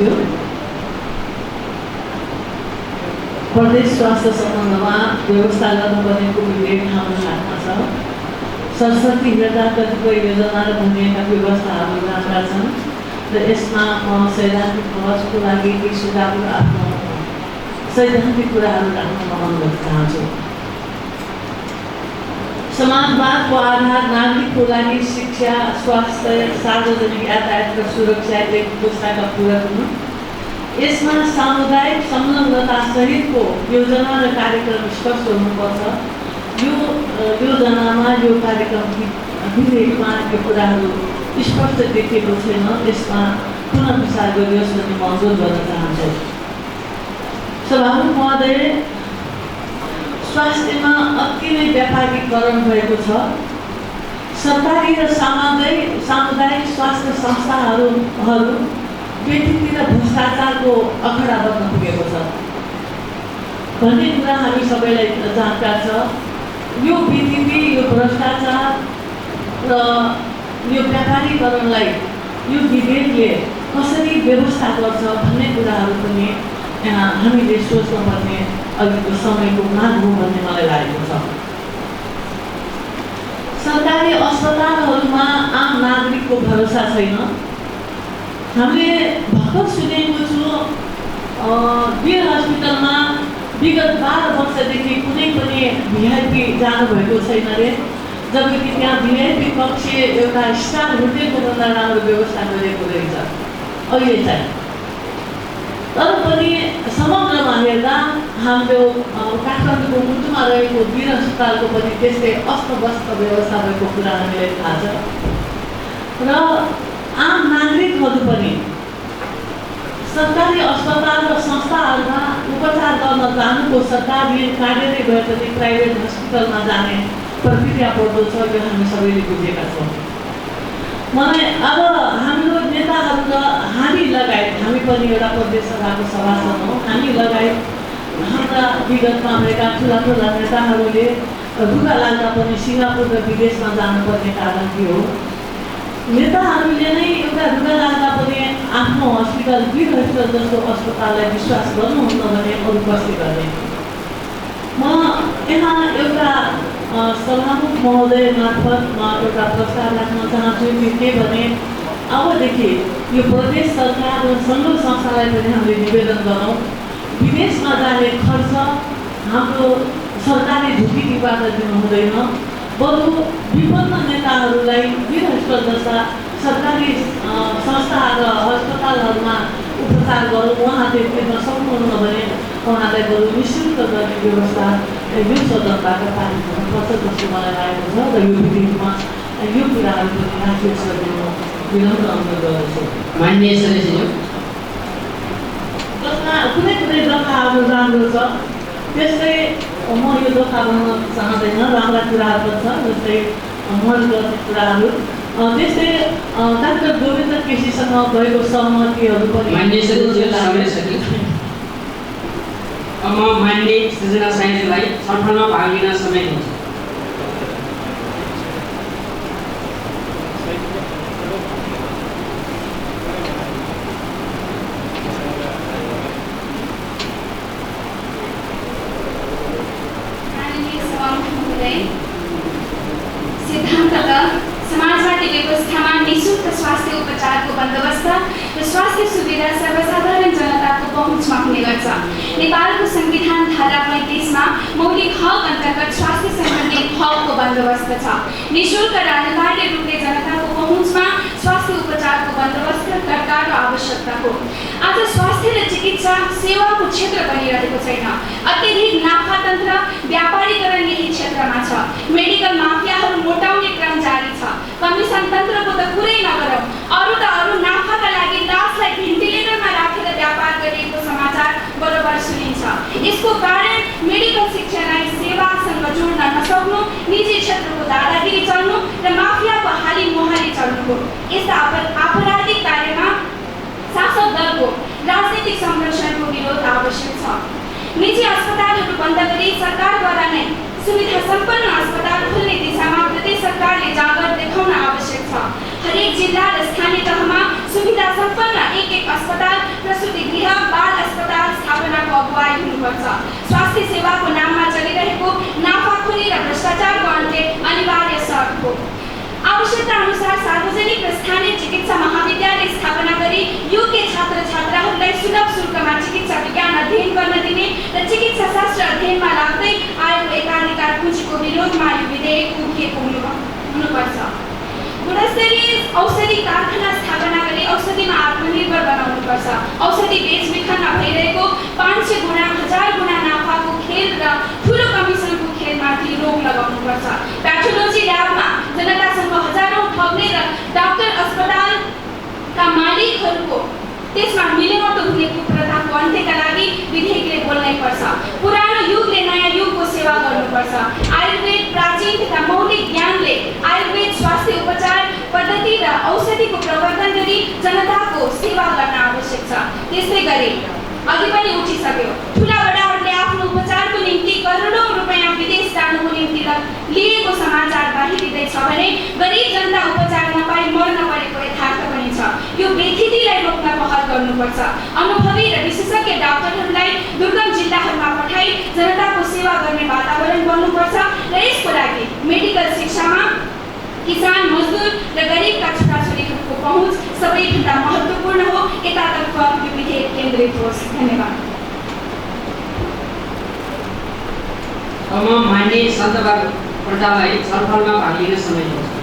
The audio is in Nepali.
थियो। प्रदेश स्वास्थ्य सम्बन्धमा व्यवस्था गर्नुपर्नेको विधेयक हाम्रो हातमा छ। सरस्वती हेर्दा कतिपय योजना र भनिएका व्यवस्थाहरू राम्रा छन् र यसमा म सैद्धान्तिक बहसको लागि केही सुझाव र आफ्नो सैद्धान्तिक कुराहरू राख्न म अनुरोध चाहन्छु। समाजवादको आधार नागरिकको लागि शिक्षा, स्वास्थ्य, सार्वजनिक यातायात र सुरक्षा एक पुस्ताका पूरक हुन्। यसमा सामुदायिक संलग्नता सहितको योजना र कार्यक्रम स्पष्ट हुनुपर्छ। यो योजनामा यो कार्यक्रम विधेयकमा यो कुराहरू स्पष्ट देखिएको छैन। यसमा पुनः विचार गरियोस् भन्ने म अनुरोध गर्न चाहन्छु। सभामुख महोदय, स्वास्थ्यमा अति नै व्यापारीकरण भएको छ। सरकारी र सामुदायिक स्वास्थ्य संस्थाहरू व्यक्तिगत भ्रष्टाचारको अखडा बन्न पुगेको छ भन्ने कुरा हामी सबैलाई जानकार छ। यो विकृति, यो भ्रष्टाचार र यो व्यापारीकरणलाई यो विधेयकले कसरी व्यवस्था गर्छ भन्ने कुराहरू पनि यहाँ हामीले सोच्नुपर्ने अहिलेको समयको माग हो भन्ने मलाई लागेको छ। सरकारी अस्पतालहरूमा आम नागरिकको भरोसा छैन। हामीले भर्खर सुनेको छु वीर हस्पिटलमा विगत 12 वर्षदेखि कुनै पनि भिआइपी जानुभएको छैन रे, जबकि त्यहाँ भिआइपी कक्ष एउटा स्टार होटेलको भन्दा राम्रो व्यवस्था गरिएको रहेछ अहिले चाहिँ। तर पनि समग्रमा हेर्दा हाम्रो काठमाडौँको मुटुमा रहेको वीर अस्पतालको पनि त्यस्तै अस्तव्यस्त व्यवस्था भएको कुरा हामीलाई थाहा छ। र आम नागरिकहरू पनि सरकारी अस्पताल र संस्थाहरूमा उपचार गर्न जानुको सरकारी कार्यालय भए पनि प्राइभेट हस्पिटलमा जाने प्रक्रिया बढ्दो छ, यो हामी सबैले बुझेका छौँ। मलाई अब हाम्रो नेताहरू र हामी लगायत, हामी पनि एउटा प्रदेश सभाको सभासद हौँ, हामी लगायत हाम्रा विगतमा भएका ठुला नेताहरूले रुगा लाग्दा पनि सिङ्गापुर र विदेशमा जानुपर्ने कारण के हो? नेताहरूले नै एउटा रुगा लाग्दा पनि आफ्नो हस्पिटल वीर हस्पिटल जस्तो अस्पताललाई विश्वास गर्नुहुन्न भने अरू कसले गर्ने? म यहाँ एउटा सभामुख महोदय मार्फत म एउटा प्रस्ताव राख्न चाहन्छु के भने अबदेखि यो प्रदेश सरकार र सङ्घ संस्थालाई पनि हामीले निवेदन गरौँ, विदेशमा जाने खर्च हाम्रो सरकारले ढुकीबाट दिनु हुँदैन, बरु विपन्न नेताहरूलाई वीर हस्पिटल जस्ता सरकारी संस्था र अस्पतालहरूमा उपचार गरौँ। उहाँले तिर्न सक्नुहुन्न भने उहाँलाई बरु निःशुल्क गर्ने व्यवस्था यो सदनबाट पारित हुनुपर्छ जस्तो मलाई लागेको छ र यो विधेयकमा यो कुराहरू पनि राखियोस् भन्ने म विनम्र अनुरोध गर्दछु। माननीय सदस्यज्यू, जसमा कुनै दफाहरू राम्रो छ, त्यस्तै म यो दफा भन्न चाहँदैन, राम्रा कुराहरू छ जस्तै मल गर्ने कुराहरू, त्यस्तै डाक्टर गोविन्द केसीसँग भएको सहमतिहरू पनि। माननीय सदस्यज्यू, अब म माननीय सृजना साइजलाई छलफलमा भाग लिन समय दिन्छु। सिद्धान्ततः समाजवादी व्यवस्थामा निःशुल्क स्वास्थ्य उपचारको बन्दोबस्त र स्वास्थ्य सुविधा सर्वसाधारण जनताको पहुँचमा हुने गर्छ। नेपालको संविधान धारा 35मा मौलिक हक अन्तर्गत स्वास्थ्य सम्बन्धी हकको बन्दोबस्त छ। निःशुल्क र अनिवार्य रूपले जनताको पहुँचमा स्वास्थ्य उपचारको बन्दोबस्त सरकारको आवश्यकता हो। आज स्वास्थ्य र चिकित्सा सेवाको क्षेत्र बनिरहेको छैन। अत्यधिक नाफातन्त्र, व्यापारीकरण यही क्षेत्रमा छ। मेडिकल माफियाहरू मोटाउने क्रम जारी छ। कमिसन तन्त्रको त कुरै नगरौँ, अरू नाफाका लागि लासलाई भेन्टिलेटरमा राखेर व्यापार गरिएको समाचार बरोबर सुनिन्छ। यसको कारण मेडिकल शिक्षालाई सेवासँग जोड्न नसक्नु, निजी क्षेत्रको दादागिरी चल्नु र माफियाको हाली मोहाली चल्नु हो। यस्ता आपराधिक कार्यमा शासक दलको राजनीतिक संरक्षणको विरोध आवश्यक छ। निजी अस्पतालहरू बन्द गरी सरकारद्वारा नै सुविधा सम्पन्न अस्पताल खोल्ने दिशामा प्रदेश सरकारले जाँगर देखाउन आवश्यक छ। हरेक जिल्ला र स्थानीय तहमा सुविधा सम्पन्न एक अस्पताल र गवाई हुनुपर्छ। स्वास्थ्य सेवाको नाममा चलिरहेको नाफाखोरी र भ्रष्टाचारको अन्त्य अनिवार्य शर्त हो। आवश्यकता अनुसार सार्वजनिक र स्थानीय चिकित्सा महाविद्यालय स्थापना गरी योग्य छात्र छात्राहरूलाई सुलभ शुल्कमा चिकित्सा विज्ञान अध्ययन गर्न दिने र चिकित्सा शास्त्र अध्ययनमा लाग्दै आएको एकाधिकार पुँजीको विरोधमा यो विधेयक उभिएको हुनुपर्छ। गुणस्तरीय औषधि कारखाना स्थापना गरी औषधिमा आत्मनिर्भर बनाउनुपर्छ। औषधि बेचबिखनमा भइरहेको 500 गुणा 1000 गुणा नाफाको खेल र ठुलो कमिसनको खेलमाथि रोक लगाउनुपर्छ। प्याथोलोजी ल्याबमा जनतासँग हजारौं ठग्ने र डाक्टर अस्पतालका मालिकहरूको त्यसमा मिलेमतो हुने कुप्रथाको अन्त्यका लागि विधेयकले बोल्नै पर्छ। पुरानो युगले नयाँ युगको सेवा गर्नुपर्छ। आयुर्वेद प्राचीन तथा मौलिक ज्ञानले आयुर्वेद स्वास्थ्य उपचार पद्धति र औषधिको प्रवर्धन गरी जनताको सेवा गर्न आवश्यक छ। त्यस्तै गरी अघि पनि उठिसक्यो, ठुला बडाहरूले आफ्नो उपचारको निम्ति करोडौं रुपैयाँ विदेश जानुको निम्ति लिएको समाचार बाहिरिँदैछ भने गरिब जनता उपचार नपाई मर्न परेको यथार्थ पनि छ। यो बेथितिलाई रोक्न पहल गर्नुपर्छ। अनुभवी र विशेषज्ञ डाक्टरहरूलाई दुर्गम जिल्लाहरूमा पठाई जनताको सेवा गर्ने वातावरण बन्नुपर्छ र यसको लागि मेडिकल शिक्षामा किसान, मजदुर र गरिबका छोराछोरीहरूको पहुँच सबैभन्दा महत्त्वपूर्ण हो। यतातर्फ यो विधेयक केन्द्रित होस्। धन्यवाद। अब म मान्य सन्तबाबु प्रजालाई छलफलमा भाग लिन समय दिन्छु।